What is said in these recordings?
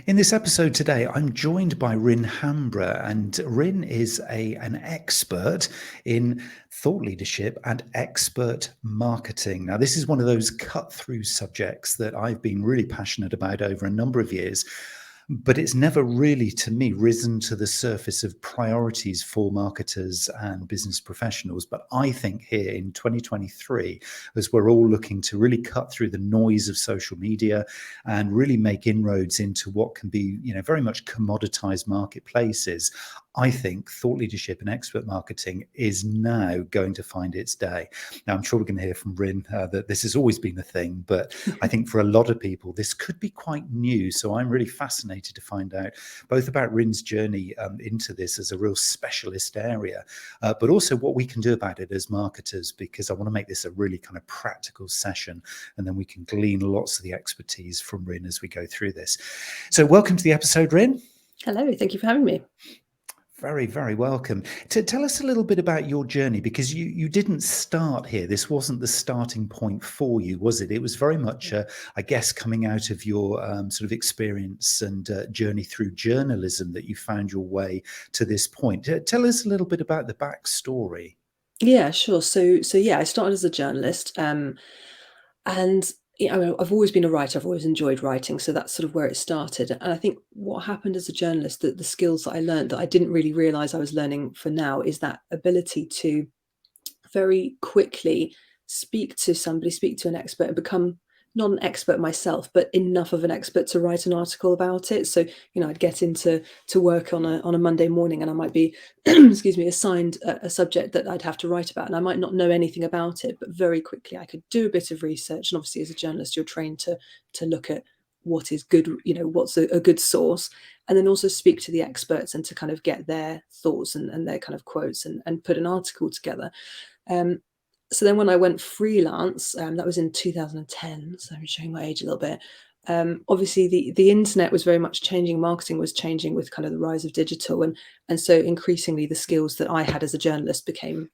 In this episode today, I'm joined by Rin Hamburgh, and Rin is an expert in thought leadership and expert marketing. Now, this is one of those cut-through subjects that I've been really passionate about over a number of years. But it's never really, to me, risen to the surface of priorities for marketers and business professionals. But I think here in 2023, as we're all looking to really cut through the noise of social media and really make inroads into what can be, very much commoditized marketplaces, I think thought leadership and expert marketing is now going to find its day. Now, I'm sure we're going to hear from Rin that this has always been a thing, but I think for a lot of people, this could be quite new. So I'm really fascinated to find out both about Rin's journey into this as a real specialist area, but also what we can do about it as marketers, because I want to make this a really kind of practical session, and then we can glean lots of the expertise from Rin as we go through this. So welcome to the episode, Rin. Hello, thank you for having me. Very, very welcome. Tell us a little bit about your journey, because you didn't start here. This wasn't the starting point for you, was it? It was very much, I guess, coming out of your sort of experience and journey through journalism that you found your way to this point. Tell us a little bit about the backstory. Yeah, sure. So yeah, I started as a journalist, and I've always been a writer. I've always enjoyed writing, so that's sort of where it started. And I think what happened as a journalist, that the skills that I learned that I didn't really realize I was learning for now, is that ability to very quickly speak to somebody, speak to an expert, and become not an expert myself, but enough of an expert to write an article about it. So, I'd get into work on a Monday morning, and I might be, excuse me, assigned a subject that I'd have to write about, and I might not know anything about it, but very quickly I could do a bit of research. And obviously, as a journalist, you're trained to look at what is good, what's a good source, and then also speak to the experts and to kind of get their thoughts and their kind of quotes and put an article together. So then when I went freelance, that was in 2010, so I'm showing my age a little bit. Obviously, the internet was very much changing. Marketing was changing with kind of the rise of digital, and so increasingly the skills that I had as a journalist became,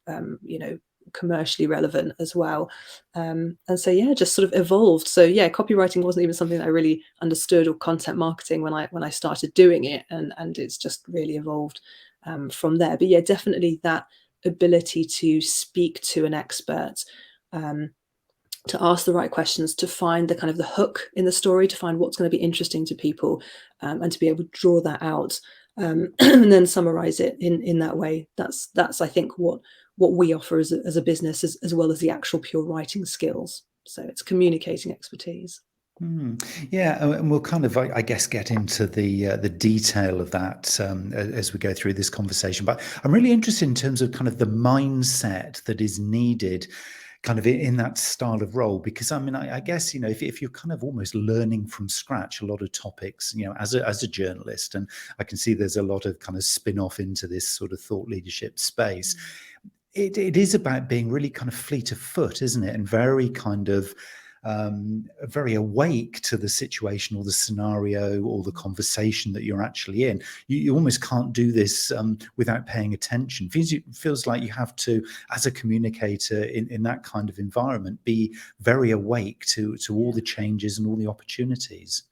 commercially relevant as well. And so yeah, just sort of evolved. So yeah, copywriting wasn't even something that I really understood, or content marketing, when I started doing it, and it's just really evolved from there. But yeah, definitely that ability to speak to an expert, to ask the right questions, to find the kind of the hook in the story, to find what's going to be interesting to people, and to be able to draw that out, and then summarize it in that way. That's I think what we offer as a business, as well as the actual pure writing skills. So it's communicating expertise. Yeah, and we'll kind of, I guess, get into the detail of that as we go through this conversation. But I'm really interested in terms of kind of the mindset that is needed kind of in that style of role, because I guess, if you're kind of almost learning from scratch a lot of topics, as a journalist, and I can see there's a lot of kind of spin off into this sort of thought leadership space. It is about being really kind of fleet of foot, isn't it? And very kind of very awake to the situation or the scenario or the conversation that you're actually in. You almost can't do this without paying attention. Feels like you have to, as a communicator in that kind of environment, be very awake to all the changes and all the opportunities.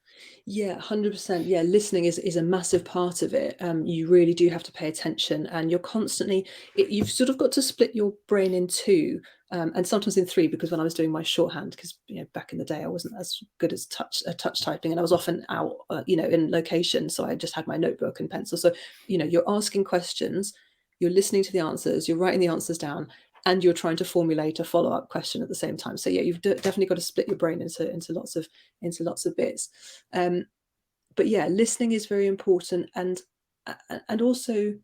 Yeah, 100%. Yeah, listening is a massive part of it. You really do have to pay attention, and you're constantly, you've sort of got to split your brain in two, and sometimes in three, because when I was doing my shorthand, because back in the day I wasn't as good as touch typing, and I was often out, in location, so I just had my notebook and pencil. So you're asking questions, you're listening to the answers, you're writing the answers down, and you're trying to formulate a follow-up question at the same time. So yeah, you've definitely got to split your brain into lots of bits. But yeah, listening is very important, and also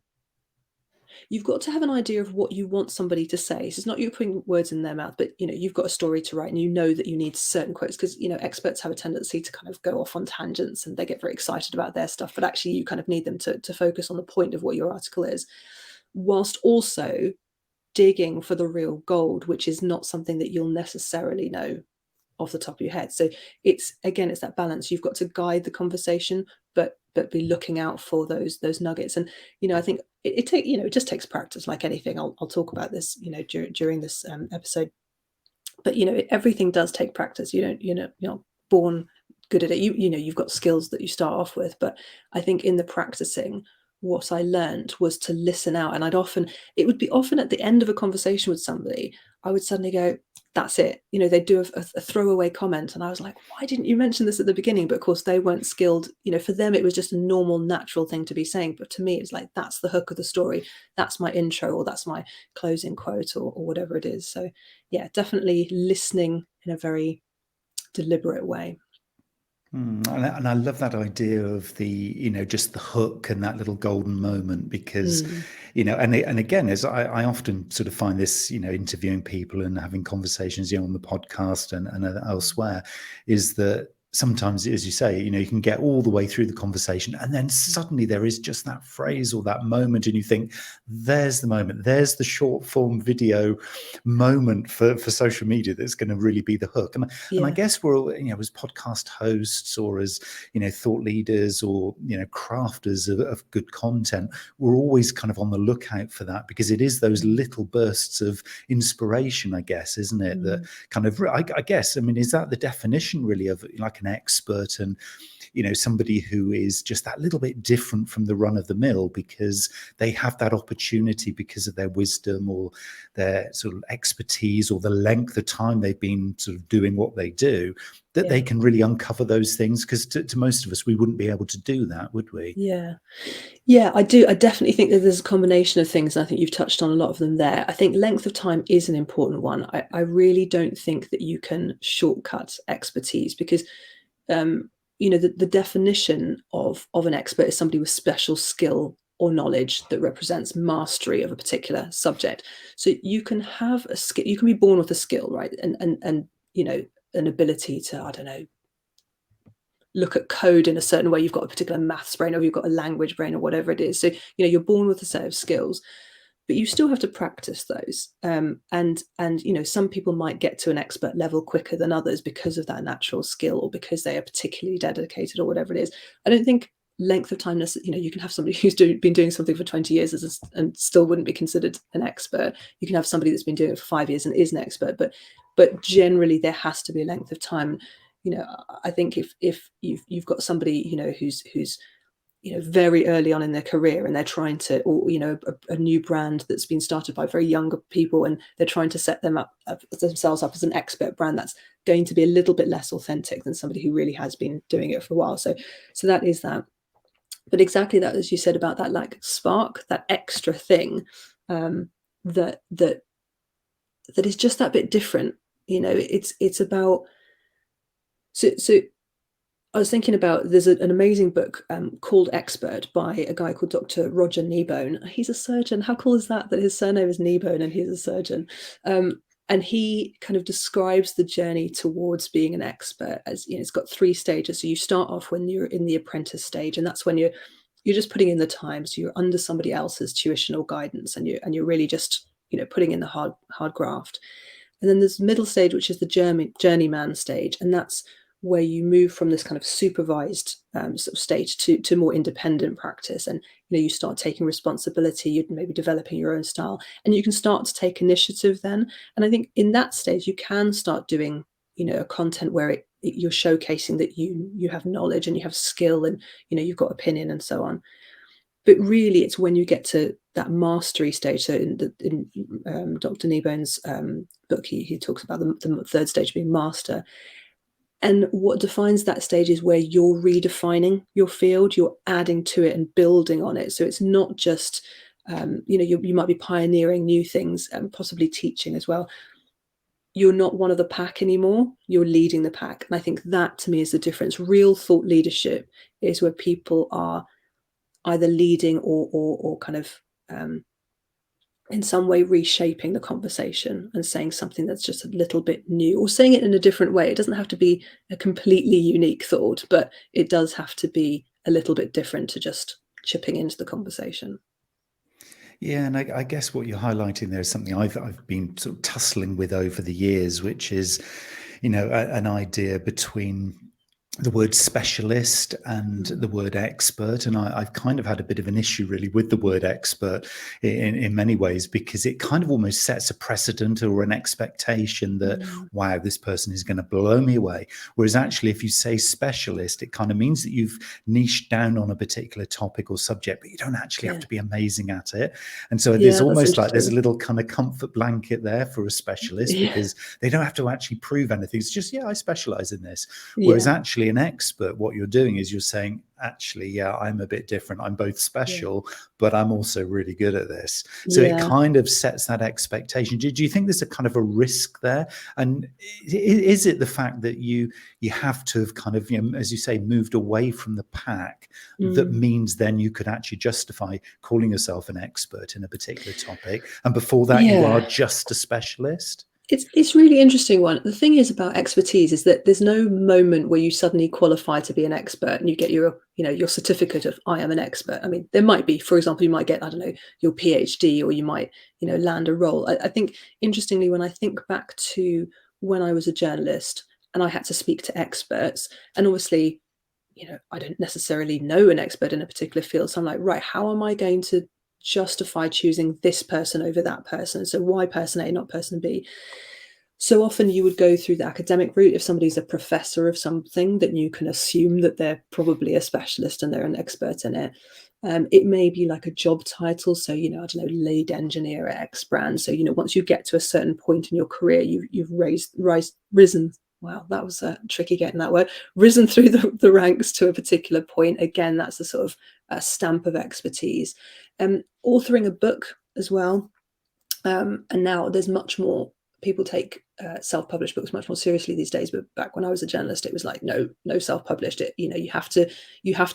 you've got to have an idea of what you want somebody to say. So it's not you putting words in their mouth, but you've got a story to write, and that you need certain quotes, because experts have a tendency to kind of go off on tangents, and they get very excited about their stuff, but actually you kind of need them to focus on the point of what your article is, whilst also digging for the real gold, which is not something that you'll necessarily know off the top of your head. So it's that balance. You've got to guide the conversation, but be looking out for those nuggets. And I think it just takes practice, like anything. I'll talk about this during this episode, but everything does take practice. You're not born good at it. You've got skills that you start off with, but I think in the practicing, what I learned was to listen out. And it would be often at the end of a conversation with somebody, I would suddenly go, that's it. They'd do a throwaway comment. And I was like, why didn't you mention this at the beginning? But of course they weren't skilled. For them, it was just a normal, natural thing to be saying. But to me, it's like, that's the hook of the story. That's my intro, or that's my closing quote, or whatever it is. So yeah, definitely listening in a very deliberate way. And I love that idea of the, just the hook and that little golden moment, because, and again, as I often sort of find this, interviewing people and having conversations, on the podcast and elsewhere, is that sometimes, as you say, you can get all the way through the conversation and then suddenly there is just that phrase or that moment, and you think, there's the moment, there's the short form video moment for social media that's going to really be the hook. And I guess we're all, as podcast hosts, or as, thought leaders, or, crafters of good content, we're always kind of on the lookout for that, because it is those little bursts of inspiration, I guess, isn't it? That kind of, I guess, is that the definition really of like an expert, and somebody who is just that little bit different from the run of the mill, because they have that opportunity, because of their wisdom or their sort of expertise, or the length of time they've been sort of doing what they do, that they can really uncover those things, because to most of us, we wouldn't be able to do that, would we? Yeah, I do. I definitely think that there's a combination of things. And I think you've touched on a lot of them there. I think length of time is an important one. I really don't think that you can shortcut expertise, because the definition of an expert is somebody with special skill or knowledge that represents mastery of a particular subject. So you can have a skill, you can be born with a skill, right? And an ability to, I don't know, look at code in a certain way. You've got a particular maths brain, or you've got a language brain, or whatever it is. So, you're born with a set of skills, but you still have to practice those. And some people might get to an expert level quicker than others because of that natural skill, or because they are particularly dedicated, or whatever it is. I don't think length of time, you can have somebody who's been doing something for 20 years and still wouldn't be considered an expert. You can have somebody that's been doing it for 5 years and is an expert, but generally there has to be a length of time. I think if you've got somebody, who's very early on in their career, and they're trying to, or a new brand that's been started by very younger people, and they're trying to set themselves up as an expert brand, that's going to be a little bit less authentic than somebody who really has been doing it for a while. So that is that. But exactly that, as you said, about that like spark, that extra thing, that is just that bit different. It's about. So I was thinking about, there's an amazing book called Expert, by a guy called Dr. Roger Kneebone. He's a surgeon. How cool is that his surname is Kneebone and he's a surgeon? And he kind of describes the journey towards being an expert as, it's got 3 stages. So you start off when you're in the apprentice stage, and that's when you're just putting in the time. So you're under somebody else's tuition or guidance, and you're really just, putting in the hard graft. And then there's middle stage, which is the journeyman stage. And that's where you move from this kind of supervised sort of stage to more independent practice. And, you start taking responsibility, you're maybe developing your own style, and you can start to take initiative then. And I think in that stage, you can start doing, a content where you're showcasing that you have knowledge and you have skill, and, you've got opinion and so on. But really, it's when you get to that mastery stage. So in Dr. Kneebone's book, he talks about the third stage being master. And what defines that stage is where you're redefining your field, you're adding to it and building on it. So it's not just, you might be pioneering new things and possibly teaching as well. You're not one of the pack anymore, you're leading the pack. And I think that, to me, is the difference. Real thought leadership is where people are either leading or kind of in some way reshaping the conversation and saying something that's just a little bit new, or saying it in a different way. It doesn't have to be a completely unique thought, but it does have to be a little bit different to just chipping into the conversation. Yeah, and I guess what you're highlighting there is something I've been sort of tussling with over the years, which is, an idea between the word specialist and the word expert, and I've kind of had a bit of an issue really with the word expert in many ways, because it kind of almost sets a precedent or an expectation that, wow, this person is going to blow me away. Whereas actually, if you say specialist, it kind of means that you've niched down on a particular topic or subject, but you don't actually have to be amazing at it. And so there's almost like there's a little kind of comfort blanket there for a specialist, because they don't have to actually prove anything. It's just, I specialize in this. Whereas actually an expert, what you're doing is you're saying, actually, I'm a bit different. I'm both special, but I'm also really good at this. So it kind of sets that expectation. Do you think there's a kind of a risk there? And is it the fact that you have to have kind of, as you say, moved away from the pack, that means then you could actually justify calling yourself an expert in a particular topic, and before that you are just a specialist? It's really interesting one. The thing is about expertise is that there's no moment where you suddenly qualify to be an expert and you get your certificate of I am an expert. I mean, there might be, for example, you might get, I don't know, your PhD, or you might, land a role. I think interestingly, when I think back to when I was a journalist and I had to speak to experts, and obviously, I don't necessarily know an expert in a particular field. So I'm like, right, how am I going to justify choosing this person over that person? So why person A, not person B? So often you would go through the academic route. If somebody's a professor of something, then you can assume that they're probably a specialist and they're an expert in it. It may be like a job title. So, I don't know, lead engineer at X brand. So, once you get to a certain point in your career, you've risen. Wow, that was tricky getting that word. Risen through the ranks to a particular point. Again, that's a sort of a stamp of expertise. Authoring a book as well. And now there's much more, people take self-published books much more seriously these days. But back when I was a journalist, it was like, no self-published. You have to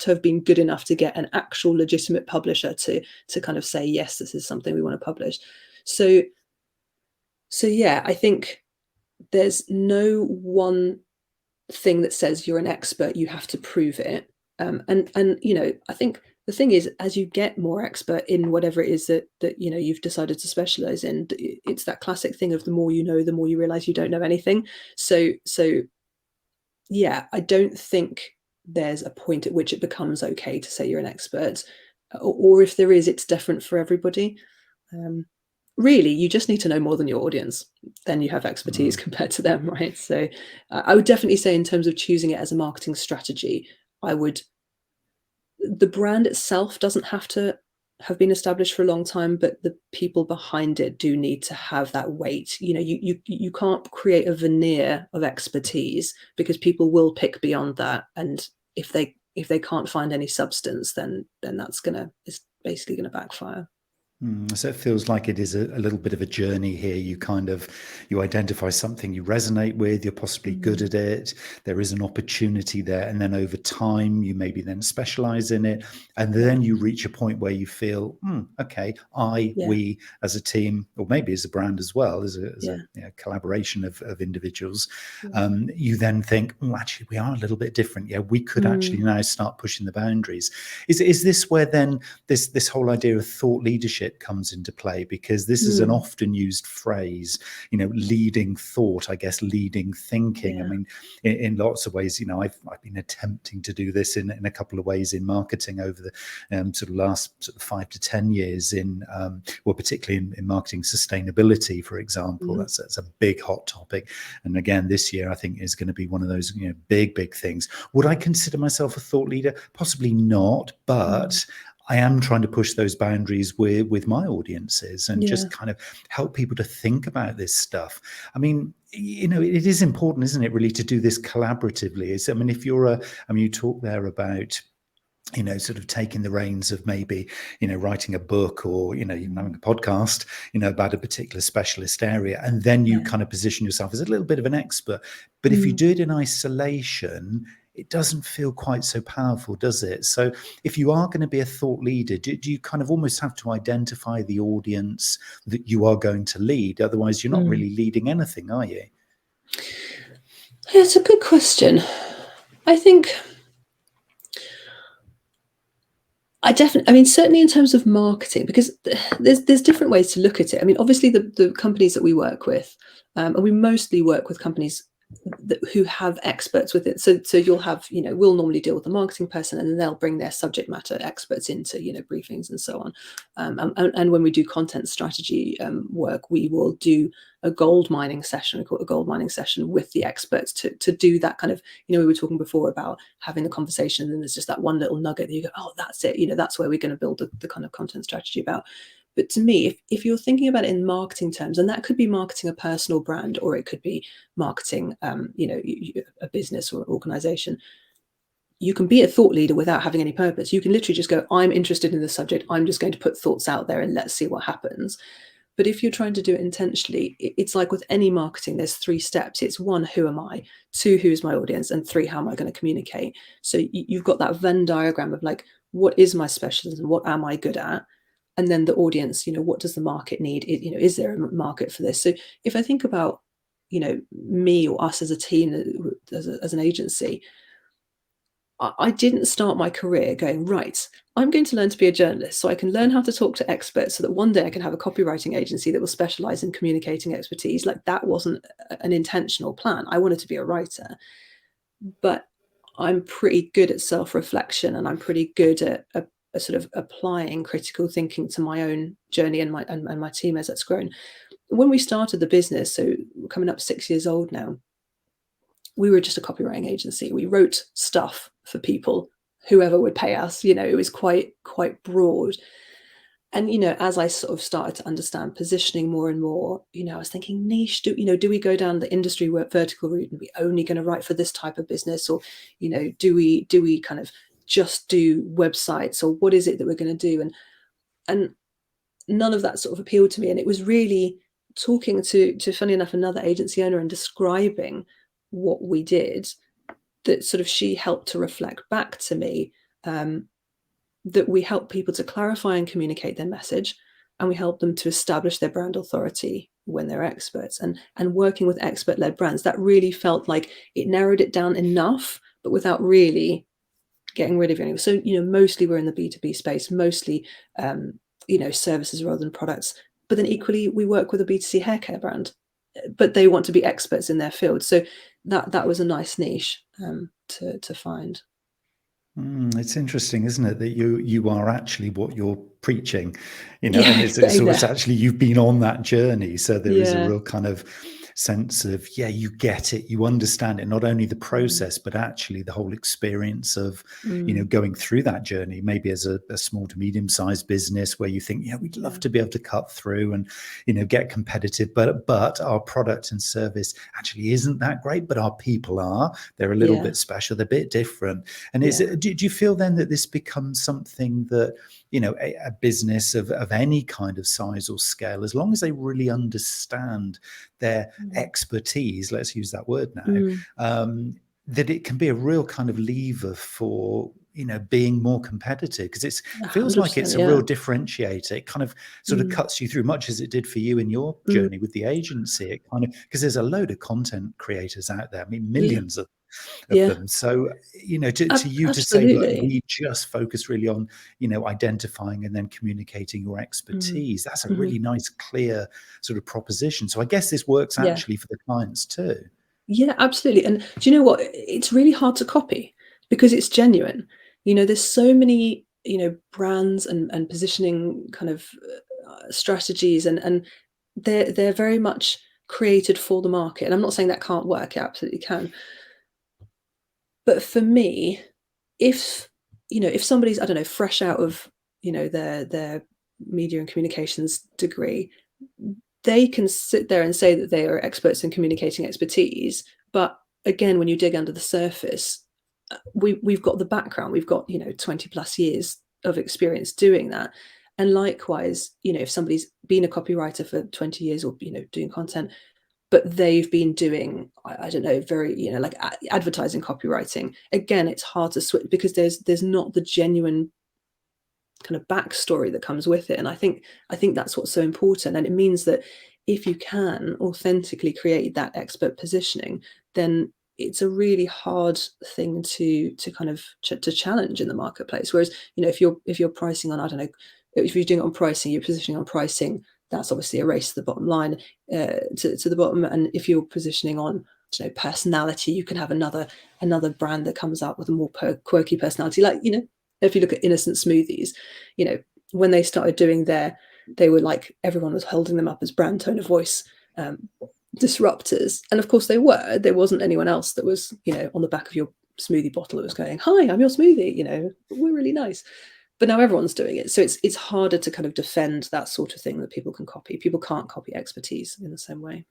have been good enough to get an actual legitimate publisher to kind of say, yes, this is something we want to publish. So yeah, I think there's no one thing that says you're an expert. You have to prove it. And I think the thing is, as you get more expert in whatever it is that you've decided to specialize in, it's that classic thing of the more you know, the more you realize you don't know anything. So yeah, I don't think there's a point at which it becomes okay to say you're an expert, or if there is, it's different for everybody. Really, you just need to know more than your audience. Then you have expertise compared to them, right? So I would definitely say, in terms of choosing it as a marketing strategy, the brand itself doesn't have to have been established for a long time, but the people behind it do need to have that weight. You can't create a veneer of expertise, because people will pick beyond that. And if they can't find any substance, then it's basically gonna backfire. So it feels like it is a little bit of a journey here. You identify something you resonate with, you're possibly good at it, there is an opportunity there, and then over time you maybe then specialize in it, and then you reach a point where you feel, okay, we as a team, or maybe as a brand as well, as a collaboration of individuals, you then think, actually we are a little bit different. We could actually now start pushing the boundaries. Is this where then this whole idea of thought leadership comes into play? Because this is an often used phrase, leading thought, I guess, leading thinking. I mean, in lots of ways, I've been attempting to do this in a couple of ways in marketing over the sort of last 5 to 10 years, particularly in marketing sustainability, for example. That's a big hot topic. And again, this year, I think is going to be one of those big things. Would I consider myself a thought leader? Possibly not, but I am trying to push those boundaries with my audiences and just kind of help people to think about this stuff. I mean, it is important, isn't it, really, to do this collaboratively? If you're you talk there about, sort of taking the reins of maybe, writing a book, or, even having a podcast, about a particular specialist area. And then you kind of position yourself as a little bit of an expert. But if you do it in isolation, it doesn't feel quite so powerful, does it? So if you are going to be a thought leader, do you kind of almost have to identify the audience that you are going to lead? Otherwise, you're not really leading anything, are you? Yeah, it's a good question. I think certainly in terms of marketing, because there's different ways to look at it. I mean, obviously the companies that we work with, and we mostly work with companies who have experts with it. So you'll have, we'll normally deal with the marketing person, and then they'll bring their subject matter experts into, briefings and so on. And when we do content strategy work, we will do a gold mining session. We call it a gold mining session with the experts to do that kind of, we were talking before about having the conversation, and there's just that one little nugget that you go, oh, that's it. That's where we're going to build the kind of content strategy about. But to me, if you're thinking about it in marketing terms, and that could be marketing a personal brand, or it could be marketing, a business or an organization, you can be a thought leader without having any purpose. You can literally just go, I'm interested in the subject. I'm just going to put thoughts out there and let's see what happens. But if you're trying to do it intentionally, it's like with any marketing, there's 3 steps. It's 1, who am I? 2, who's my audience? And 3, how am I going to communicate? So you've got that Venn diagram of like, what is my specialism? What am I good at? And then the audience, what does the market need? Is there a market for this? So if I think about, me or us as a team, as an agency, I didn't start my career going, right, I'm going to learn to be a journalist so I can learn how to talk to experts so that one day I can have a copywriting agency that will specialize in communicating expertise. Like, that wasn't an intentional plan. I wanted to be a writer, but I'm pretty good at self-reflection, and I'm pretty good at sort of applying critical thinking to my own journey and my team as it's grown. When we started the business, so we're coming up 6 years old now, we were just a copywriting agency. We wrote stuff for people, whoever would pay us. It was quite broad. And, as I sort of started to understand positioning more and more, I was thinking, niche, do we go down the industry vertical route and be only going to write for this type of business? Or, do we kind of just do websites, or what is it that we're going to do? And none of that sort of appealed to me. And it was really talking to funny enough, another agency owner, and describing what we did, that sort of she helped to reflect back to me, that we help people to clarify and communicate their message, and we help them to establish their brand authority when they're experts. And working with expert-led brands, that really felt like it narrowed it down enough, but without really getting rid of anything. So, mostly we're in the B2B space, mostly, services rather than products. But then equally, we work with a B2C hair care brand, but they want to be experts in their field. So that was a nice niche to find. It's interesting, isn't it, that you are actually what you're preaching, and Yeah, it's almost actually you've been on that journey. So there is a Yeah. real kind of sense of, you get it, you understand it, not only the process, but actually the whole experience of, going through that journey, maybe as a small to medium-sized business where you think, we'd love to be able to cut through and, get competitive, but our product and service actually isn't that great, but our people are. They're a little Yeah. bit special, they're a bit different. And Yeah. do you feel then that this becomes something that, a business of any kind of size or scale, as long as they really understand their expertise, let's use that word now, that it can be a real kind of lever for, being more competitive, because it feels like it's a 100%, real differentiator. It kind of sort of cuts you through, much as it did for you in your journey with the agency. It kind of, because there's a load of content creators out there. I mean, millions of them. So, to you to say, look, Absolutely. we just focus really on, identifying and then communicating your expertise. That's a really nice, clear sort of proposition. So I guess this works Yeah. actually for the clients too. Yeah, absolutely. And do you know what? It's really hard to copy because it's genuine. There's so many, brands and positioning kind of strategies, and they're very much created for the market. And I'm not saying that can't work, it absolutely can. But for me, if if somebody's, I don't know, fresh out of, their media and communications degree, they can sit there and say that they are experts in communicating expertise. But again, when you dig under the surface, we've got the background, we've got 20 plus years of experience doing that. And likewise, if somebody's been a copywriter for 20 years, or doing content, but they've been doing, I don't know, very, like advertising copywriting, again, it's hard to switch because there's not the genuine kind of backstory that comes with it. And I think that's what's so important. And it means that if you can authentically create that expert positioning, then it's a really hard thing to kind of to challenge in the marketplace. Whereas, if you're pricing on, I don't know, if you're doing it on pricing, you're positioning on pricing, that's obviously a race to the bottom line, to the bottom. And if you're positioning on personality. You can have another brand that comes out with a more quirky personality. Like, if you look at Innocent Smoothies, when they started doing they were like, everyone was holding them up as brand tone of voice disruptors. And of course they were. There wasn't anyone else that was, on the back of your smoothie bottle that was going, "Hi, I'm your smoothie, we're really nice." But now everyone's doing it. So it's harder to kind of defend that sort of thing that people can copy. People can't copy expertise in the same way.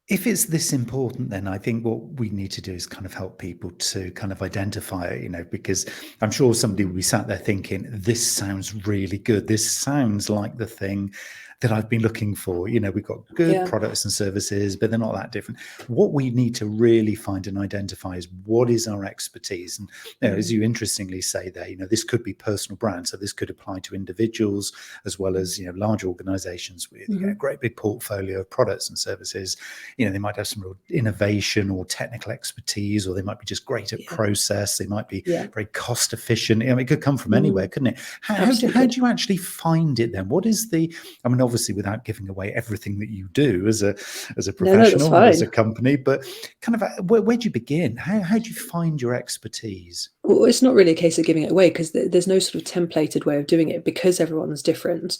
If it's this important, then I think what we need to do is kind of help people to kind of identify it, because I'm sure somebody will be sat there thinking, this sounds really good. This sounds like the thing that I've been looking for. We've got good products and services, but they're not that different. What we need to really find and identify is what is our expertise. And as you interestingly say there, this could be personal brand. So this could apply to individuals as well as, large organizations with a great big portfolio of products and services. They might have some real innovation or technical expertise, or they might be just great at process. They might be very cost efficient. It could come from anywhere, couldn't it? How do you actually find it then? What is obviously without giving away everything that you do as a professional, as a company, but kind of where do you begin? How do you find your expertise? Well, it's not really a case of giving it away, because there's no sort of templated way of doing it, because everyone's different.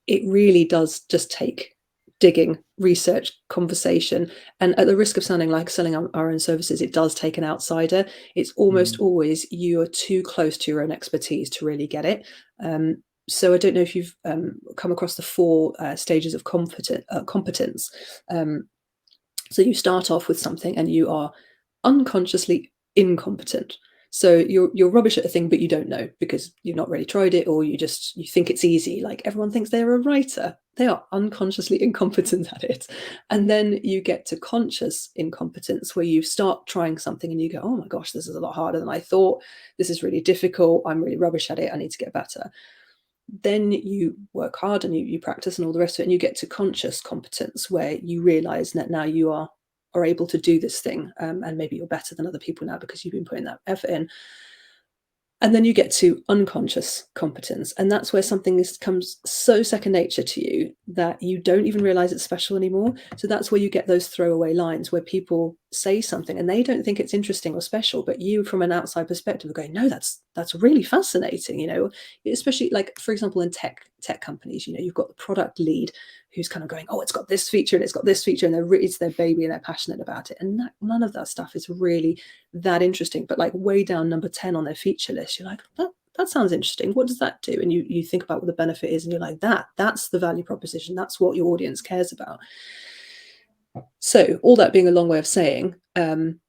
It really does just take digging, research, conversation, and at the risk of sounding like selling our own services, it does take an outsider. It's almost always you are too close to your own expertise to really get it. So I don't know if you've come across the 4 stages of competence. So you start off with something and you are unconsciously incompetent. So you're rubbish at a thing, but you don't know because you've not really tried it, or you think it's easy. Like everyone thinks they're a writer. They are unconsciously incompetent at it. And then you get to conscious incompetence, where you start trying something and you go, "Oh my gosh, this is a lot harder than I thought. This is really difficult. I'm really rubbish at it. I need to get better." Then you work hard and you practice and all the rest of it, and you get to conscious competence, where you realize that now you are able to do this thing, and maybe you're better than other people now because you've been putting that effort in. And then you get to unconscious competence, and that's where something comes so second nature to you that you don't even realize it's special anymore. So that's where you get those throwaway lines where people say something and they don't think it's interesting or special, but you, from an outside perspective, are going, "No, that's really fascinating." Especially like, for example, in tech companies, you've got the product lead who's kind of going, "Oh, it's got this feature and it's got this feature," and it's their baby and they're passionate about it. And none of that stuff is really that interesting. But like way down number 10 on their feature list, you're like, that sounds interesting. What does that do? And you think about what the benefit is, and you're like, that's the value proposition. That's what your audience cares about. So all that being a long way of saying, I've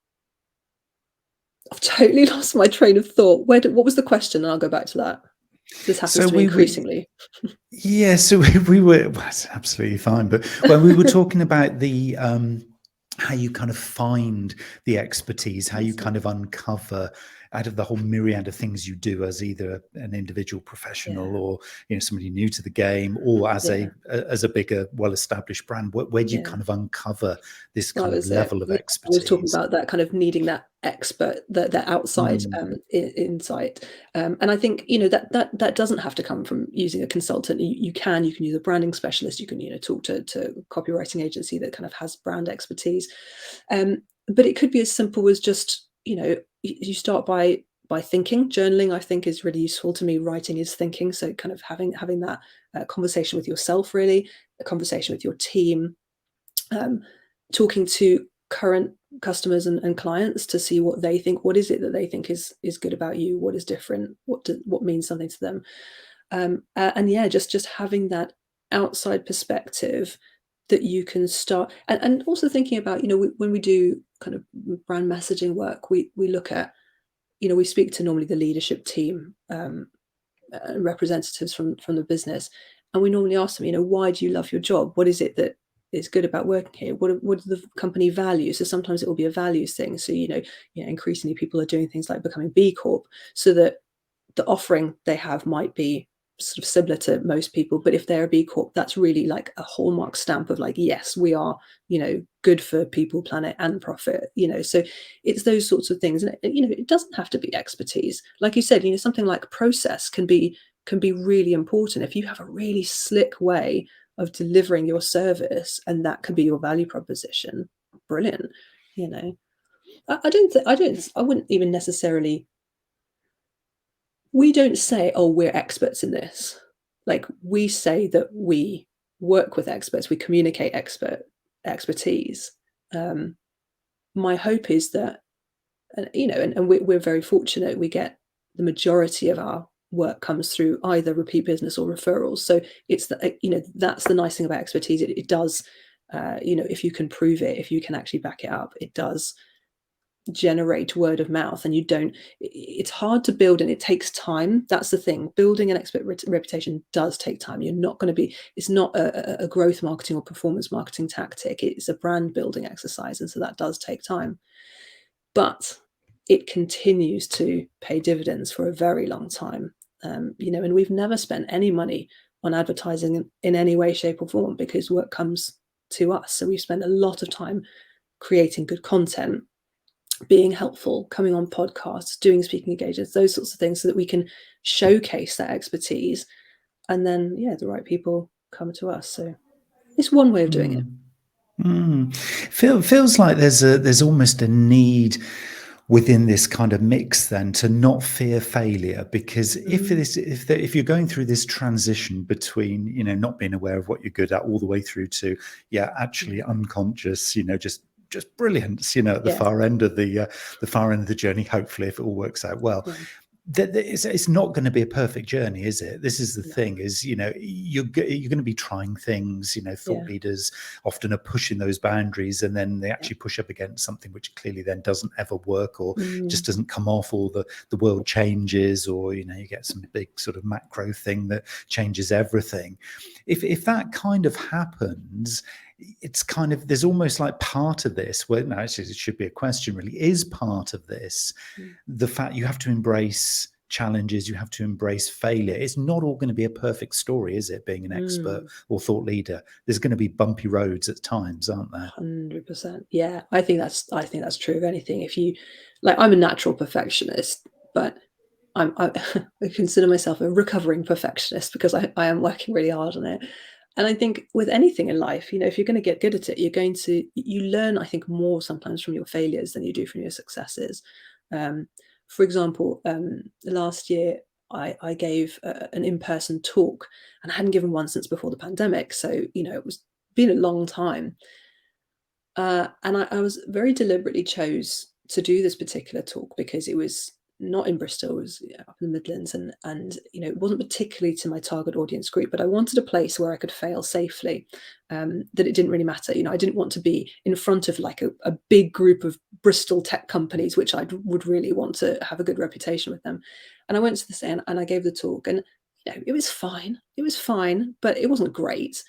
totally lost my train of thought. What was the question? And I'll go back to that. This happens to me increasingly. So we were, well, it's absolutely fine. But when we were talking about the how you kind of find the expertise, how you kind of uncover out of the whole myriad of things you do as either an individual professional or somebody new to the game, or as a bigger, well-established brand, where do you kind of uncover this kind of level of expertise? I was talking about that kind of needing that expert, that outside insight, and I think that doesn't have to come from using a consultant. You can use a branding specialist. You can talk to a copywriting agency that kind of has brand expertise, but it could be as simple as just you start by thinking. Journaling, I think, is really useful to me. Writing is thinking. So kind of having that conversation with yourself, really, a conversation with your team, talking to current customers and clients to see what they think. What is it that they think is good about you? What is different? What means something to them? And just having that outside perspective that you can start, and also thinking about, when we do kind of brand messaging work, we look at, we speak to normally the leadership team, representatives from the business, and we normally ask them, why do you love your job? What is it that is good about working here? What are the company values? So sometimes it will be a values thing. So, increasingly people are doing things like becoming B Corp, so that the offering they have might be sort of similar to most people, but if they're a B Corp, that's really like a hallmark stamp of like, yes, we are, good for people, planet, and profit. So it's those sorts of things, and it doesn't have to be expertise. Like you said, something like process can be really important. If you have a really slick way delivering your service, and that can be your value proposition. Brilliant. I wouldn't even necessarily, we don't say, oh, we're experts in this. Like, we say that we work with experts, we communicate expertise. My hope is that, and we're very fortunate, we get the majority of our work comes through either repeat business or referrals. So it's that's the nice thing about expertise. It does, if you can prove it, if you can actually back it up, it does generate word of mouth. And it's hard to build, and it takes time. That's the thing. Building an expert reputation does take time. It's not a growth marketing or performance marketing tactic. It's a brand building exercise. And so that does take time, but it continues to pay dividends for a very long time. And we've never spent any money on advertising in any way, shape or form, because work comes to us. So we spend a lot of time creating good content, being helpful, coming on podcasts, doing speaking engagements, those sorts of things, so that we can showcase that expertise. And then, the right people come to us. So it's one way of doing it. Feels like there's almost a need within this kind of mix then to not fear failure, because if you're going through this transition between not being aware of what you're good at all the way through to actually unconscious, just brilliance, at the far end of the journey, hopefully, if it all works out well. It's not going to be a perfect journey, is it? This is the thing, is you're going to be trying things. Thought leaders often are pushing those boundaries, and then they actually push up against something which clearly then doesn't ever work, or just doesn't come off, or the world changes, or you get some big sort of macro thing that changes everything. If that kind of happens, it's kind of, there's almost like part of this, well, actually it should be a question really, is part of this the fact you have to embrace challenges, you have to embrace failure. It's not all going to be a perfect story, is it, being an expert or thought leader? There's going to be bumpy roads at times, aren't there? 100%. Yeah, I think that's true of anything. If you, like, I'm a natural perfectionist, but I consider myself a recovering perfectionist, because I am working really hard on it. And I think with anything in life, if you're going to get good at it, you learn, I think, more sometimes from your failures than you do from your successes. For example, last year I gave an in-person talk, and I hadn't given one since before the pandemic. So, it was been a long time. And I was very deliberately chose to do this particular talk because it was not in Bristol, it was up in the Midlands, and it wasn't particularly to my target audience group, but I wanted a place where I could fail safely, that it didn't really matter. I didn't want to be in front of like a big group of Bristol tech companies, which I would really want to have a good reputation with them. And I went to this and I gave the talk, and it was fine, but it wasn't great.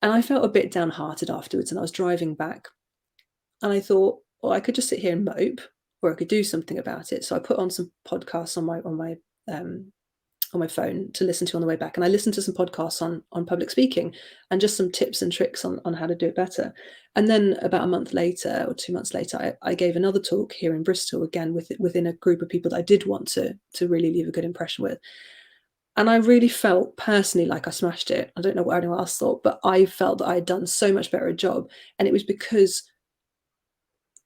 And I felt a bit downhearted afterwards, and I was driving back, and I thought, well, I could just sit here and mope, or I could do something about it. So I put on some podcasts on my phone to listen to on the way back, and I listened to some podcasts on public speaking and just some tips and tricks on how to do it better. And then about a month later or 2 months later, I gave another talk here in Bristol, again within a group of people that I did want to really leave a good impression with. And I really felt personally like I smashed it. I don't know what anyone else thought, but I felt that I had done so much better a job. And it was because,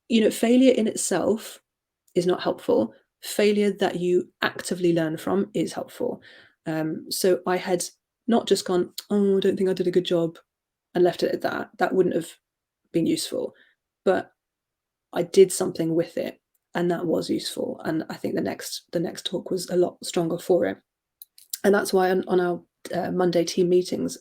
failure in itself is not helpful. Failure that you actively learn from is helpful. So I had not just gone, oh, I don't think I did a good job, and left it at that. That wouldn't have been useful. But I did something with it, and that was useful. And I think the next talk was a lot stronger for it. And that's why on our Monday team meetings,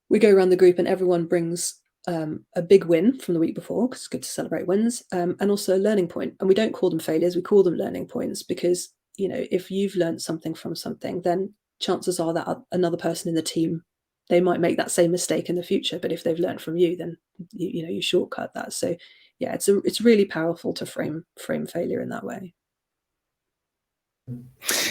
we go around the group and everyone brings a big win from the week before, because it's good to celebrate wins, and also a learning point. And we don't call them failures, we call them learning points, because if you've learned something from something, then chances are that another person in the team, they might make that same mistake in the future, but if they've learned from you, then you shortcut that. So yeah, it's really powerful to frame failure in that way.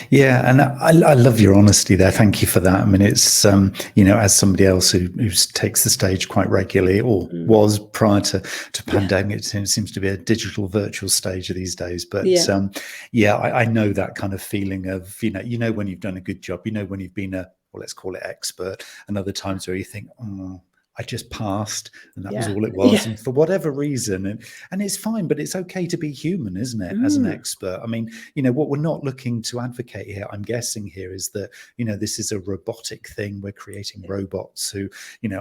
Yeah, and I love your honesty there. Thank you for that. I mean, it's as somebody else who takes the stage quite regularly, or was prior to pandemic, it seems to be a digital virtual stage these days. But I know that kind of feeling of when you've done a good job, when you've been a or let's call it expert, and other times where you think, oh, I just passed and that was Yeah. all it was. Yeah. And for whatever reason, and it's fine, but it's okay to be human, isn't it? As an expert. I mean, what we're not looking to advocate here, I'm guessing here, is that, this is a robotic thing. We're creating robots who,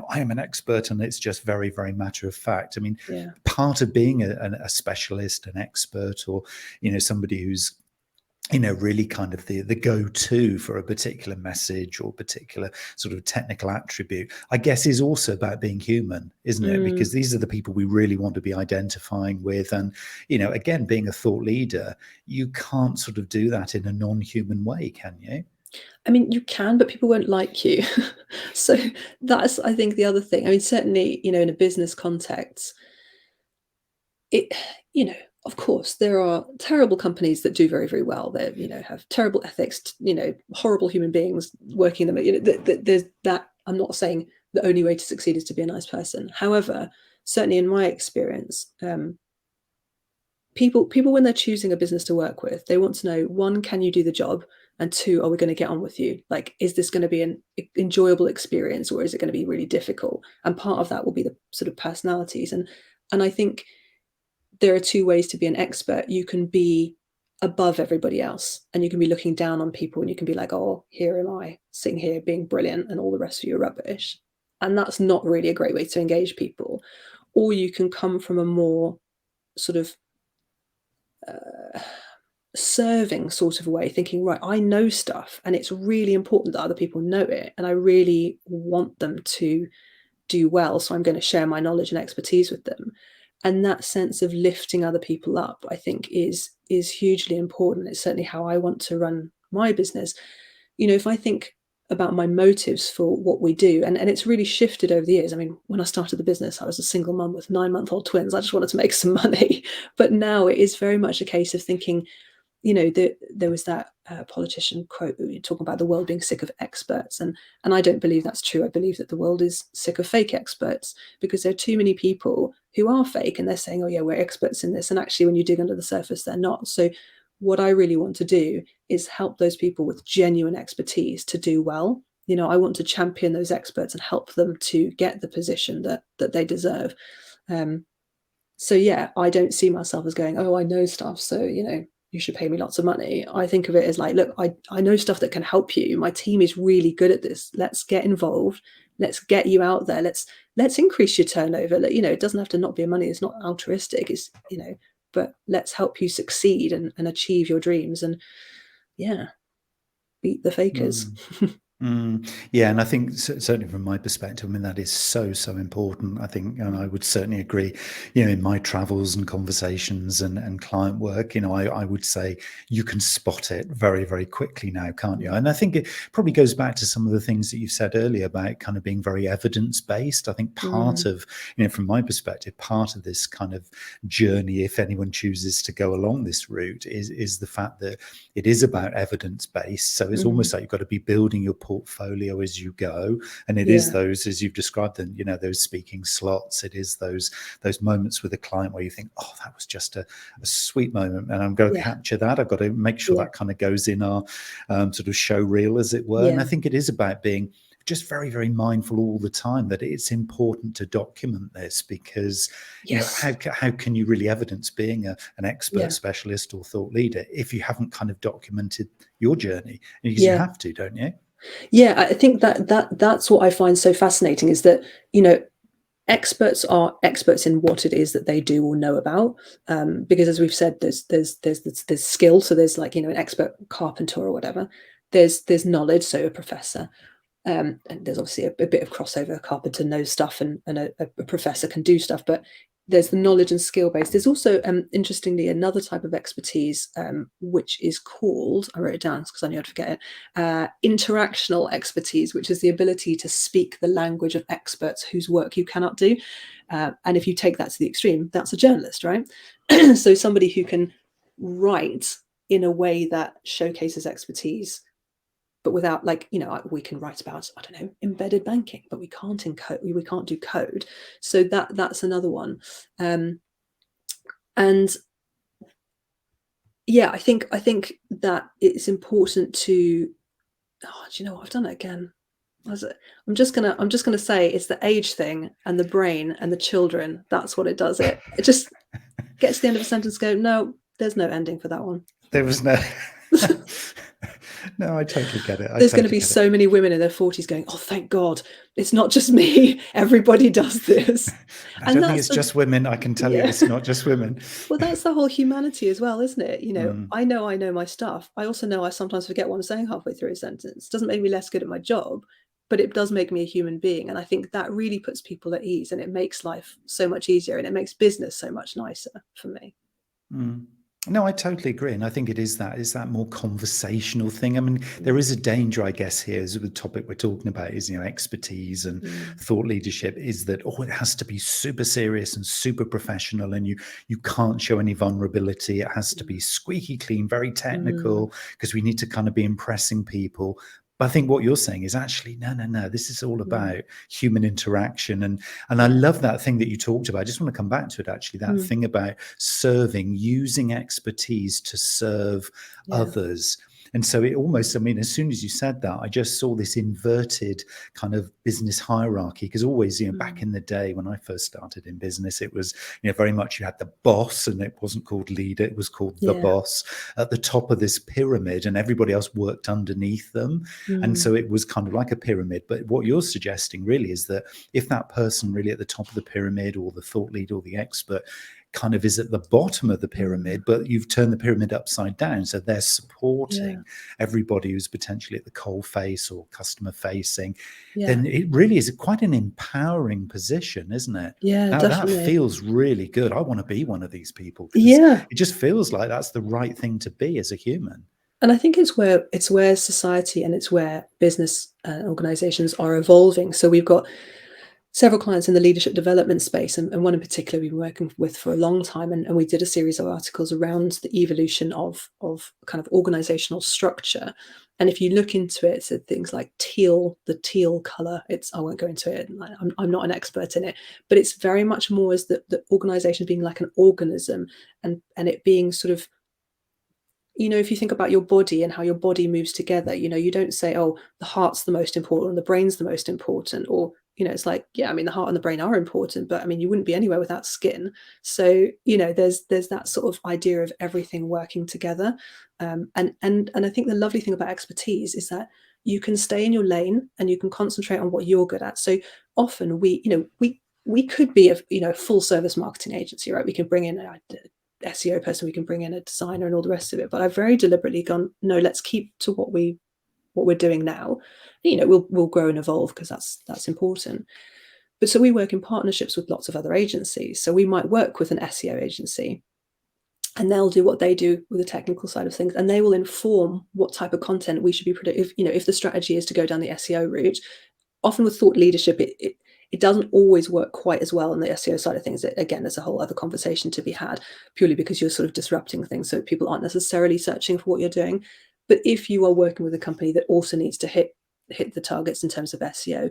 I am an expert and it's just very, very matter of fact. I mean, Yeah. part of being a specialist, an expert, or, somebody who's really kind of the go-to for a particular message or particular sort of technical attribute, I guess, is also about being human, isn't it? Because these are the people we really want to be identifying with. And, again, being a thought leader, you can't sort of do that in a non-human way, can you? I mean, you can, but people won't like you. So that's, I think, the other thing. I mean, certainly, in a business context, it, of course, there are terrible companies that do very, very well. They, have terrible ethics, horrible human beings working them. There's that. I'm not saying the only way to succeed is to be a nice person. However, certainly in my experience, people when they're choosing a business to work with, they want to know, one, can you do the job? And two, are we going to get on with you? Like, is this going to be an enjoyable experience, or is it going to be really difficult? And part of that will be the sort of personalities. And I think there are two ways to be an expert. You can be above everybody else, and you can be looking down on people, and you can be like, oh, here am I sitting here being brilliant and all the rest of you are rubbish. And that's not really a great way to engage people. Or you can come from a more sort of serving sort of way, thinking, right, I know stuff and it's really important that other people know it, and I really want them to do well, so I'm going to share my knowledge and expertise with them. And that sense of lifting other people up, I think, is hugely important. It's certainly how I want to run my business. If I think about my motives for what we do, and it's really shifted over the years. I mean, when I started the business, I was a single mum with 9-month-old twins. I just wanted to make some money. But now it is very much a case of thinking, there was that politician quote talking about the world being sick of experts, and I don't believe that's true. I believe that the world is sick of fake experts, because there are too many people who are fake, and they're saying, oh yeah, we're experts in this, and actually when you dig under the surface, they're not. So what I really want to do is help those people with genuine expertise to do well. I want to champion those experts and help them to get the position that they deserve. So yeah, I don't see myself as going, oh, I know stuff, so you should pay me lots of money. I think of it as like, look, I know stuff that can help you. My team is really good at this. Let's get involved. Let's get you out there. Let's increase your turnover. It doesn't have to not be money. It's not altruistic. It's, but let's help you succeed and achieve your dreams. And yeah, beat the fakers. Yeah, and I think certainly from my perspective, I mean, that is so, so important. I think, and I would certainly agree, in my travels and conversations and client work, I would say you can spot it very, very quickly now, can't you? And I think it probably goes back to some of the things that you've said earlier about kind of being very evidence-based. I think part of, from my perspective, part of this kind of journey, if anyone chooses to go along this route, is the fact that it is about evidence-based. So it's almost like you've got to be building your portfolio as you go, and it is those, as you've described them, those speaking slots. It is those moments with a client where you think, oh, that was just a sweet moment, and I'm going to capture that. I've got to make sure that kind of goes in our sort of show reel, as it were. And I think it is about being just very, very mindful all the time that it's important to document this, because how can you really evidence being an expert, specialist, or thought leader if you haven't kind of documented your journey? Because you have to, don't you? Yeah, I think that's what I find so fascinating, is that experts are experts in what it is that they do or know about, because, as we've said, there's skill. So there's like an expert carpenter or whatever. There's knowledge, so a professor, and there's obviously a bit of crossover. A carpenter knows stuff, and a professor can do stuff, but there's the knowledge and skill base. There's also, interestingly, another type of expertise, which is called, I wrote it down because I knew I'd forget it, interactional expertise, which is the ability to speak the language of experts whose work you cannot do. And if you take that to the extreme, that's a journalist, right? So somebody who can write in a way that showcases expertise, but without, like, we can write about, I don't know, embedded banking, but we can't we can't do code. So that's another one. And yeah, I think that it's important to, do you know what, I've done it again. I'm just gonna say it's the age thing and the brain and the children. That's what it does. It just gets to the end of a sentence, go, no, there's no ending for that one. There was no. No, I totally get it. There's going to be so many women in their 40s going, oh, thank God, it's not just me. Everybody does this. I don't think it's just women. I can tell you it's not just women. Well, that's the whole humanity as well, isn't it? I know my stuff. I also know I sometimes forget what I'm saying halfway through a sentence. It doesn't make me less good at my job, but it does make me a human being. And I think that really puts people at ease, and it makes life so much easier, and it makes business so much nicer for me. No, I totally agree. And I think it is that more conversational thing. I mean, there is a danger, I guess, here, as the topic we're talking about is, expertise and thought leadership, is that, it has to be super serious and super professional, and you can't show any vulnerability. It has to be squeaky clean, very technical, because we need to kind of be impressing people. But I think what you're saying is actually, no, this is all about human interaction. And I love that thing that you talked about. I just want to come back to it, actually, that thing about serving, using expertise to serve others. And so it almost, as soon as you said that, I just saw this inverted kind of business hierarchy, because always, back in the day when I first started in business, it was, very much you had the boss, and it wasn't called leader, it was called the boss at the top of this pyramid, and everybody else worked underneath them. And so it was kind of like a pyramid. But what you're suggesting really is that if that person really at the top of the pyramid, or the thought leader or the expert, kind of is at the bottom of the pyramid, but you've turned the pyramid upside down, so they're supporting everybody who's potentially at the coal face or customer facing, then it really is quite an empowering position, isn't it? Definitely. That feels really good. I want to be one of these people. It just feels like that's the right thing to be as a human. And I think it's where society and it's where business organizations are evolving. So we've got several clients in the leadership development space, and one in particular we've been working with for a long time, and we did a series of articles around the evolution of kind of organizational structure. And if you look into it, so things like the teal color, I won't go into it, I'm not an expert in it, but it's very much more as the organization being like an organism, and it being sort of, if you think about your body and how your body moves together, you don't say, oh, the heart's the most important and the brain's the most important, or it's like, the heart and the brain are important, but you wouldn't be anywhere without skin. So there's that sort of idea of everything working together, and I think the lovely thing about expertise is that you can stay in your lane and you can concentrate on what you're good at. So often we could be a full service marketing agency, right? We can bring in a SEO person, we can bring in a designer and all the rest of it, but I've very deliberately gone, no, let's keep to what we're doing now. We'll grow and evolve, because that's important. But so we work in partnerships with lots of other agencies. So we might work with an SEO agency, and they'll do what they do with the technical side of things, and they will inform what type of content we should be producing. If the strategy is to go down the SEO route, often with thought leadership, it doesn't always work quite as well on the SEO side of things. Again, there's a whole other conversation to be had, purely because you're sort of disrupting things, so people aren't necessarily searching for what you're doing. But if you are working with a company that also needs to hit the targets in terms of SEO,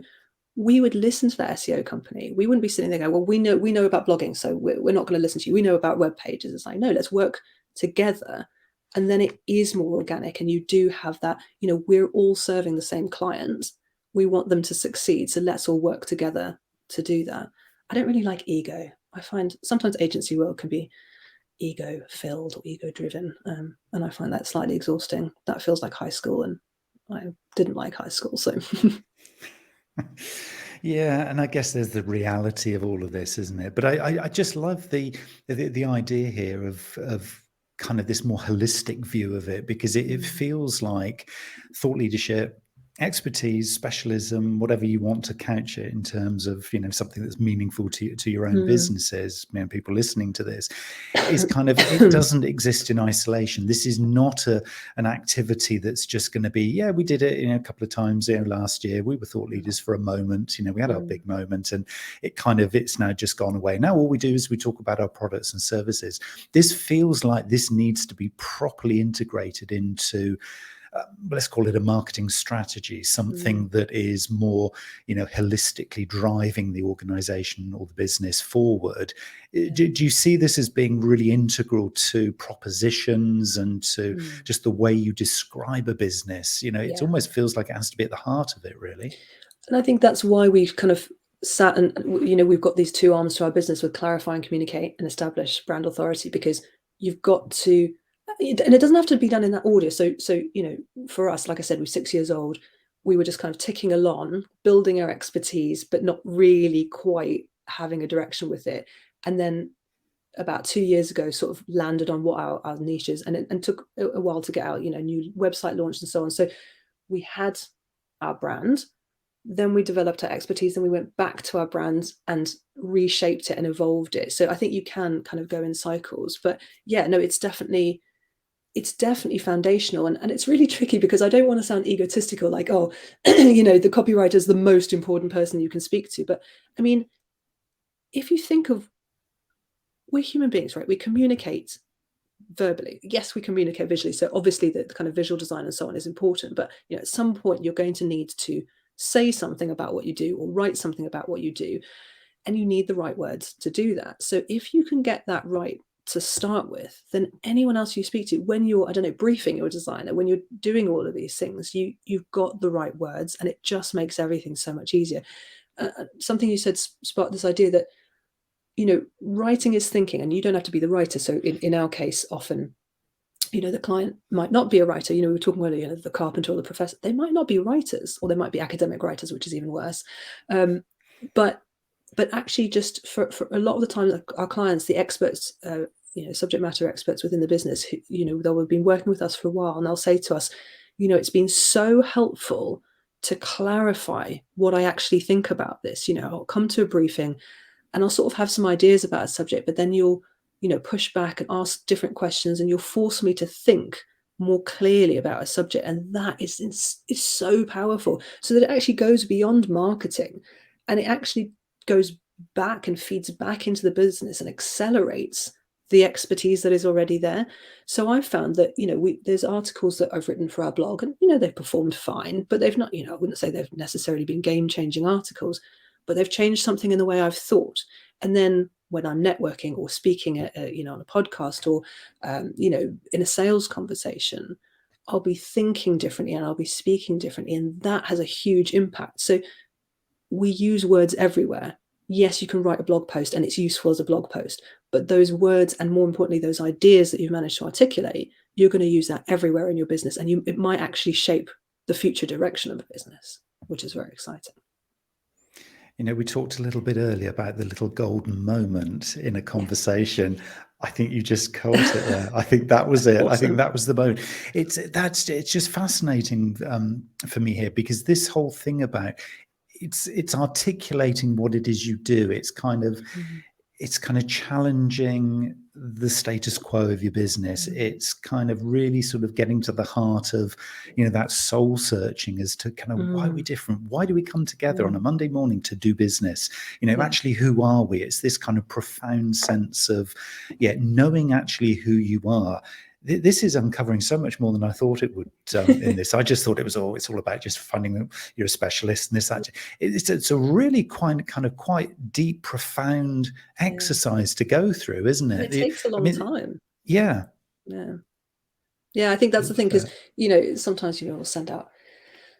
we would listen to that SEO company. We wouldn't be sitting there going, well, we know about blogging, so we're not going to listen to you. We know about web pages. It's like, no, let's work together. And then it is more organic, and you do have that, we're all serving the same client. We want them to succeed, so let's all work together to do that. I don't really like ego. I find sometimes agency world can be ego filled or ego driven, and I find that slightly exhausting. That feels like high school, and I didn't like high school, so Yeah, and I guess there's the reality of all of this, isn't it? But I just love the idea here of kind of this more holistic view of it, because it feels like thought leadership, expertise, specialism, whatever you want to couch it in terms of, something that's meaningful to your own businesses, people listening to this, is kind of, it doesn't exist in isolation. This is not an activity that's just going to be, we did it, a couple of times, last year, we were thought leaders for a moment, we had our big moment, and it's now just gone away. Now all we do is we talk about our products and services. This feels like this needs to be properly integrated into let's call it a marketing strategy, something that is more, holistically driving the organization or the business forward. Do you see this as being really integral to propositions and to just the way you describe a business? It almost feels like it has to be at the heart of it, really. And I think that's why we've kind of sat and, we've got these two arms to our business with clarify and communicate and establish brand authority, because you've got to, and it doesn't have to be done in that order. So, for us, like I said, we're 6 years old. We were just kind of ticking along, building our expertise, but not really quite having a direction with it. And then about 2 years ago, sort of landed on what our niche is, and took a while to get out, new website launch and so on. So we had our brand, then we developed our expertise, and we went back to our brand and reshaped it and evolved it. So I think you can kind of go in cycles, but yeah, no, it's definitely foundational, and it's really tricky because I don't want to sound egotistical, like, oh, the copywriter is the most important person you can speak to. But I mean, if you think of, we're human beings, right? We communicate verbally. Yes, we communicate visually. So obviously the kind of visual design and so on is important, but at some point you're going to need to say something about what you do or write something about what you do, and you need the right words to do that. So if you can get that right to start with, then anyone else you speak to, when you're, I don't know, briefing your designer, when you're doing all of these things, you've got the right words, and it just makes everything so much easier. Something you said sparked this idea that, writing is thinking, and you don't have to be the writer. So in our case, often, the client might not be a writer. We were talking earlier, the carpenter or the professor, they might not be writers, or they might be academic writers, which is even worse. But actually, just for a lot of the time, our clients, the experts, subject matter experts within the business, who, they'll have been working with us for a while, and they'll say to us, it's been so helpful to clarify what I actually think about this. I'll come to a briefing and I'll sort of have some ideas about a subject, but then you'll, push back and ask different questions, and you'll force me to think more clearly about a subject. And that is so powerful, so that it actually goes beyond marketing, and it actually goes back and feeds back into the business and accelerates the expertise that is already there. So I've found that, there's articles that I've written for our blog, and, they've performed fine, but they've not, I wouldn't say they've necessarily been game-changing articles, but they've changed something in the way I've thought. And then when I'm networking or speaking at, on a podcast, or, in a sales conversation, I'll be thinking differently and I'll be speaking differently. And that has a huge impact. So we use words everywhere. Yes, you can write a blog post and it's useful as a blog post, but those words, and more importantly, those ideas that you've managed to articulate, you're going to use that everywhere in your business. And it might actually shape the future direction of a business, which is very exciting. We talked a little bit earlier about the little golden moment in a conversation. I think you just caught it there. I think that was it. Awesome. I think that was the moment. It's just fascinating for me here, because this whole thing about it's articulating what it is you do. It's kind of challenging the status quo of your business. It's kind of really sort of getting to the heart of, that soul searching as to kind of why are we different? Why do we come together on a Monday morning to do business? Actually, who are we? It's this kind of profound sense of, knowing actually who you are. This is uncovering so much more than I thought it would in this. I just thought it's all about just finding you're a specialist, and this, that. It's a really quite deep, profound exercise to go through, isn't it? It takes a long time. Yeah. I think that's the thing, because sometimes we'll send out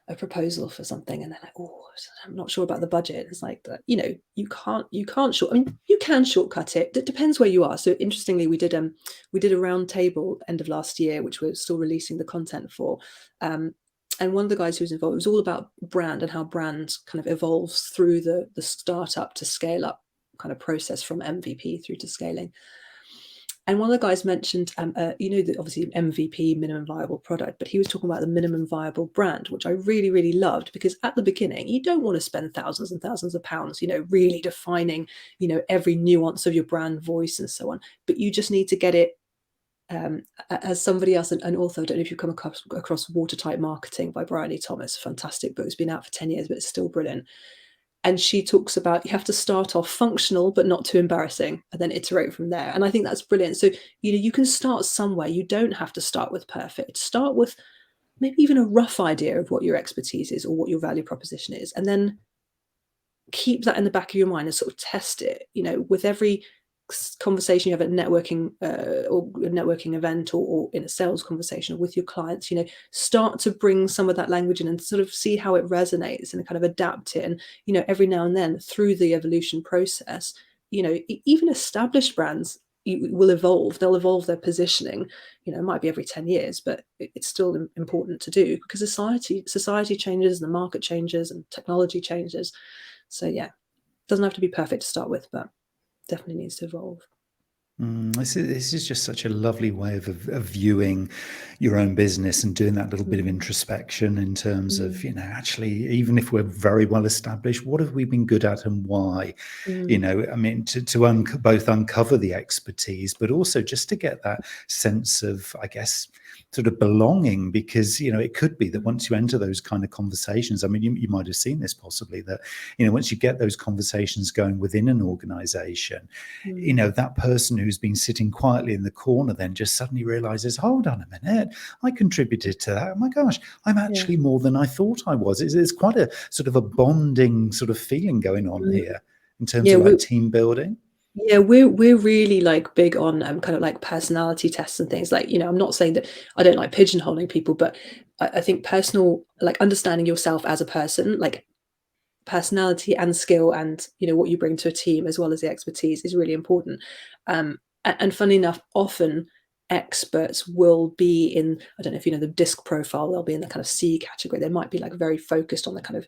a proposal for something, and they're like, oh, I'm not sure about the budget. It's like that, you can't you can shortcut it. It depends where you are. So interestingly, we did a round table end of last year, which we're still releasing the content for. And one of the guys who was involved, it was all about brand and how brand kind of evolves through the startup to scale up kind of process, from MVP through to scaling. And one of the guys mentioned, obviously MVP, minimum viable product, but he was talking about the minimum viable brand, which I really, really loved, because at the beginning, you don't want to spend thousands and thousands of pounds, really defining, every nuance of your brand voice and so on. But you just need to get it, as somebody else, an author, I don't know if you've come across Watertight Marketing by Bryony Thomas, fantastic book. It's been out for 10 years, but it's still brilliant. And she talks about, you have to start off functional, but not too embarrassing, and then iterate from there. And I think that's brilliant. So, you can start somewhere. You don't have to start with perfect. Start with maybe even a rough idea of what your expertise is or what your value proposition is, and then keep that in the back of your mind and sort of test it, with every conversation you have at networking or a networking event, or in a sales conversation or with your clients, start to bring some of that language in and sort of see how it resonates and kind of adapt it. And, every now and then through the evolution process, even established brands will evolve. They'll evolve their positioning. It might be every 10 years, but it's still important to do, because society changes, the market changes, and technology changes. So yeah, it doesn't have to be perfect to start with, but definitely needs to evolve. This is just such a lovely way of viewing your own business and doing that little bit of Mm, introspection in terms of, mm, actually, even if we're very well established, what have we been good at and why? mm, I mean, to both uncover the expertise, but also just to get that sense of, I guess, sort of belonging, because, it could be that mm, once you enter those kind of conversations, I mean, you might have seen this possibly, that, once you get those conversations going within an organization, mm. that person who's been sitting quietly in the corner then just suddenly realizes, hold on a minute, I contributed to that. Oh my gosh, I'm Yeah. actually more than I thought I was. It's quite a sort of a bonding sort of feeling going on Mm. here in terms Yeah, of we like team building. yeah, we're really, like, big on, kind of like personality tests and things. Like, I'm not saying that I don't like pigeonholing people, but I think personal, like, understanding yourself as a person, like personality and skill, and what you bring to a team as well as the expertise, is really important. And funny enough, often experts will be in, I don't know if you know the disc profile, they'll be in the kind of C category. They might be like very focused on the kind of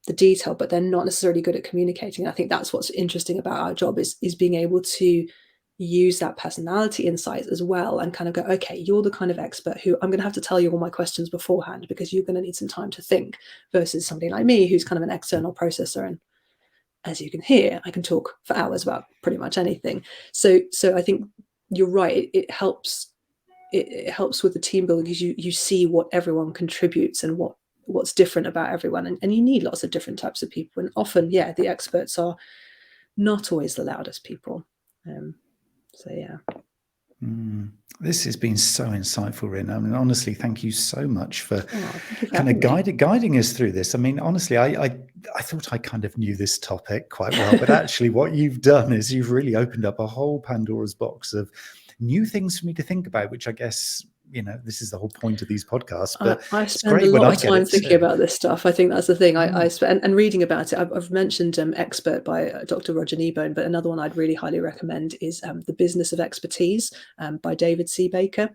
the detail, but they're not necessarily good at communicating. I think that's what's interesting about our job, is being able to use that personality insights as well, and kind of go, okay, you're the kind of expert who I'm going to have to tell you all my questions beforehand, because you're going to need some time to think, versus somebody like me who's kind of an external processor. And as you can hear, I can talk for hours about pretty much anything. So I think you're right. It helps. It helps with the team building, because you see what everyone contributes and what's different about everyone, and you need lots of different types of people. And often, yeah, the experts are not always the loudest people. Um, so yeah. Mm. This has been so insightful, Rin. I mean, honestly, thank you so much for Oh, thank you for kind of having me. guiding us through this. I mean, honestly, I thought I kind of knew this topic quite well, but actually, what you've done is you've really opened up a whole Pandora's box of new things for me to think about, which I guess, this is the whole point of these podcasts. But I it's spend a great when lot I of get time it thinking too. about this stuff. I think that's the thing. I Mm. spend and reading about it. I've mentioned Expert by Dr. Roger Kneebone, but another one I'd really highly recommend is The Business of Expertise by David C. Baker.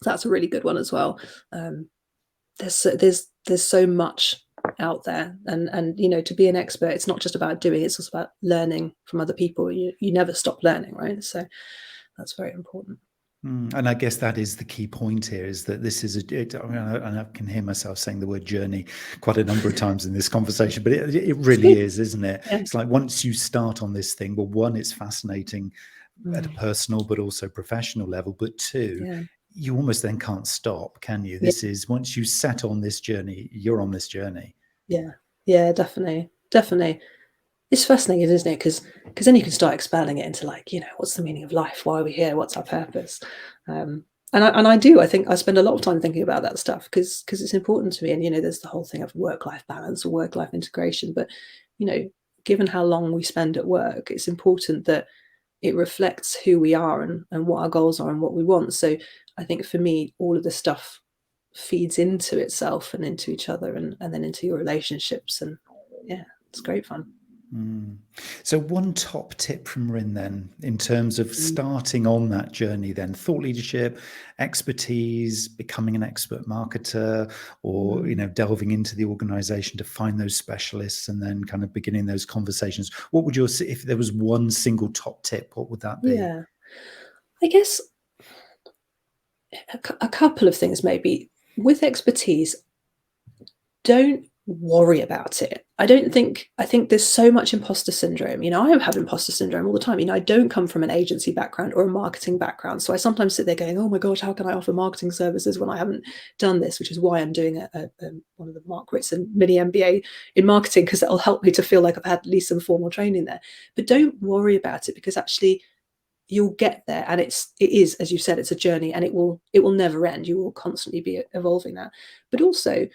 That's a really good one as well. Um, there's so much out there, and to be an expert, it's not just about doing, it's also about learning from other people. You never stop learning, right? So that's very important. And I guess that is the key point here, is that this is I mean, and I can hear myself saying the word journey quite a number of times in this conversation, but it It's really good. is, isn't it? Yeah. It's like once you start on this thing, well, one, it's fascinating at a Mm, personal but also professional level, but two, yeah. you almost then can't stop, can you? Yeah. This is, once you set on this journey, you're on this journey. Yeah. Yeah, definitely. Definitely. It's fascinating, isn't it? Because then you can start expanding it into, like, what's the meaning of life? Why are we here? What's our purpose? Um, and I do. I think I spend a lot of time thinking about that stuff, because it's important to me. And there's the whole thing of work-life balance or work-life integration. But you know, given how long we spend at work, it's important that it reflects who we are, and what our goals are and what we want. So I think for me, all of this stuff feeds into itself and into each other, and then into your relationships. And yeah, it's great fun. Mm. So one top tip from Rin then, in terms of Mm, starting on that journey then, thought leadership, expertise, becoming an expert marketer, or, mm. delving into the organization to find those specialists and then kind of beginning those conversations. What would if there was one single top tip, what would that be? Yeah, I guess a couple of things maybe. With expertise, don't worry about it. I think there's so much imposter syndrome. I have imposter syndrome all the time. I don't come from an agency background or a marketing background. So I sometimes sit there going, oh my gosh, how can I offer marketing services when I haven't done this? Which is why I'm doing one of the Mark Ritson mini MBA in marketing, because that'll help me to feel like I've had at least some formal training there. But don't worry about it, because actually you'll get there. And it is, as you said, it's a journey, and it will never end. You will constantly be evolving that. But also,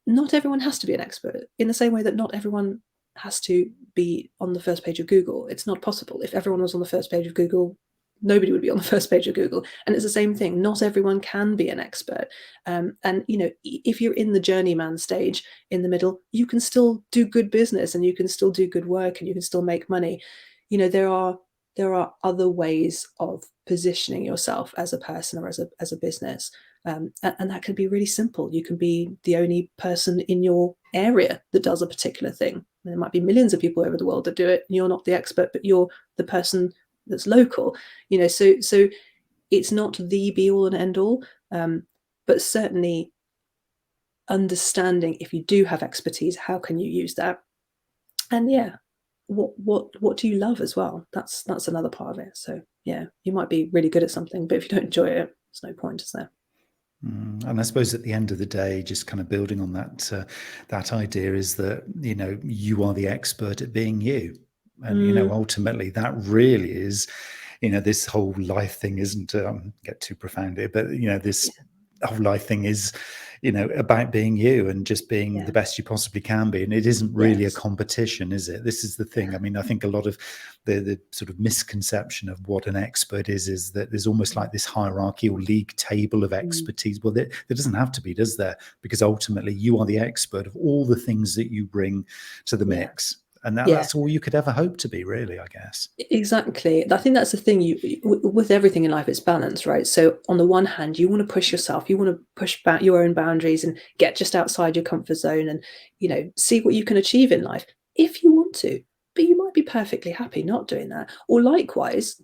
not everyone has to be an expert, in the same way that not everyone has to be on the first page of Google. It's not possible. If everyone was on the first page of Google, nobody would be on the first page of Google. And it's the same thing. Not everyone can be an expert. And, if you're in the journeyman stage in the middle, you can still do good business, and you can still do good work, and you can still make money. There are other ways of positioning yourself as a person or as a business. And that can be really simple. You can be the only person in your area that does a particular thing. There might be millions of people over the world that do it, and you're not the expert, but you're the person that's local. So it's not the be all and end all, but certainly understanding, if you do have expertise, how can you use that? And what do you love as well? That's another part of it. So you might be really good at something, but if you don't enjoy it, there's no point, is there? And I suppose at the end of the day, just kind of building on that idea is that, you are the expert at being you. And, ultimately that really is, this whole life thing isn't, get too profound here, but, this whole life thing is, about being you and just being the best you possibly can be. And it isn't really a competition, is it? This is the thing. I mean, I think a lot of the sort of misconception of what an expert is that there's almost like this hierarchy or league table of expertise. Well, there doesn't have to be, does there? Because ultimately you are the expert of all the things that you bring to the mix. And that's all you could ever hope to be, really, I guess. Exactly. I think that's the thing. With everything in life, it's balance, right? So on the one hand, you want to push yourself, you want to push back your own boundaries and get just outside your comfort zone, and see what you can achieve in life if you want to. But you might be perfectly happy not doing that. Or likewise,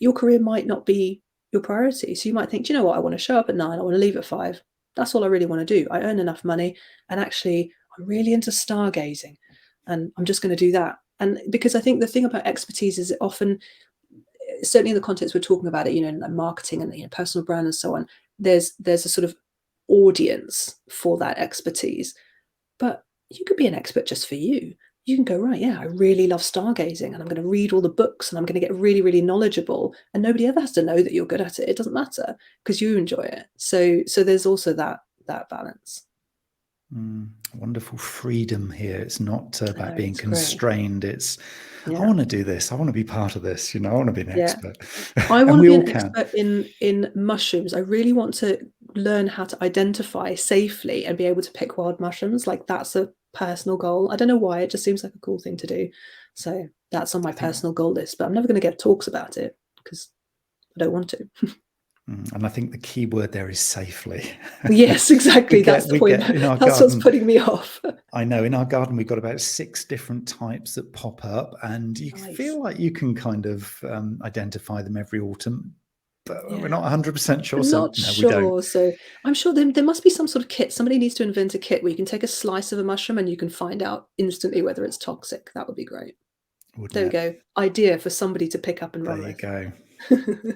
your career might not be your priority. So you might think, do you know what? I want to show up at 9. I want to leave at 5. That's all I really want to do. I earn enough money, and actually, I'm really into stargazing. And I'm just going to do that. And because I think the thing about expertise is, it often, certainly in the context we're talking about it, like marketing and personal brand and so on, there's a sort of audience for that expertise. But you could be an expert just for you. You can go, right, I really love stargazing, and I'm going to read all the books, and I'm going to get really, really knowledgeable. And nobody ever has to know that you're good at it. It doesn't matter, because you enjoy it. So there's also that balance. Wonderful freedom here. It's not about being constrained. Great. It's I want to do this. I want to be part of this. I want to be an expert. I want to be an expert in mushrooms. I really want to learn how to identify safely and be able to pick wild mushrooms. Like, that's a personal goal. I don't know why. It just seems like a cool thing to do. So that's on my personal goal list. But I'm never going to get talks about it because I don't want to. And I think the key word there is safely. Yes, exactly. That's the point. That's what's putting me off. I know. In our garden, we've got about 6 different types that pop up, and you feel like you can kind of identify them every autumn, but we're not 100% sure. Not sure. We don't. So I'm sure there must be some sort of kit. Somebody needs to invent a kit where you can take a slice of a mushroom and you can find out instantly whether it's toxic. That would be great. There we go. Idea for somebody to pick up and run with. There you go.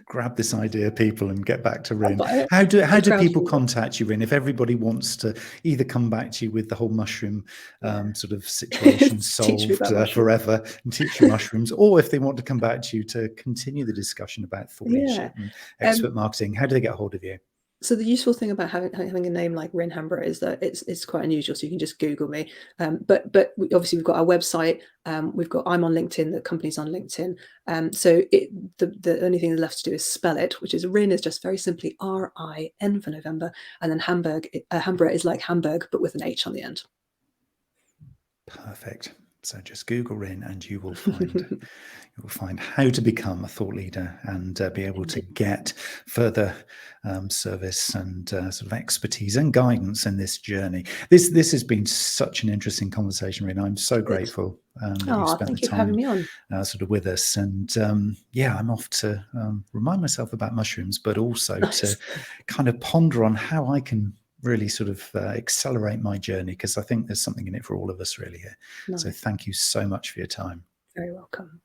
Grab this idea, people, and get back to Rin. How do people contact you, Rin, if everybody wants to either come back to you with the whole mushroom sort of situation solved forever and teach you mushrooms, or if they want to come back to you to continue the discussion about thought leadership and expert marketing? How do they get a hold of you? So the useful thing about having a name like Rin Hamburgh is that it's quite unusual. So you can just Google me. But obviously we've got our website. I'm on LinkedIn. The company's on LinkedIn. So the only thing left to do is spell it, which is Rin is just very simply RIN for November, and then Hamburgh is like Hamburg but with an H on the end. Perfect. So just Google Rin and you will find how to become a thought leader and be able to get further service and sort of expertise and guidance in this journey. This has been such an interesting conversation, Rin. I'm so grateful that you spent the time having me on. Sort of with us. And I'm off to remind myself about mushrooms, but also to kind of ponder on how I can really sort of accelerate my journey, because I think there's something in it for all of us really here. Nice. So thank you so much for your time. Very welcome.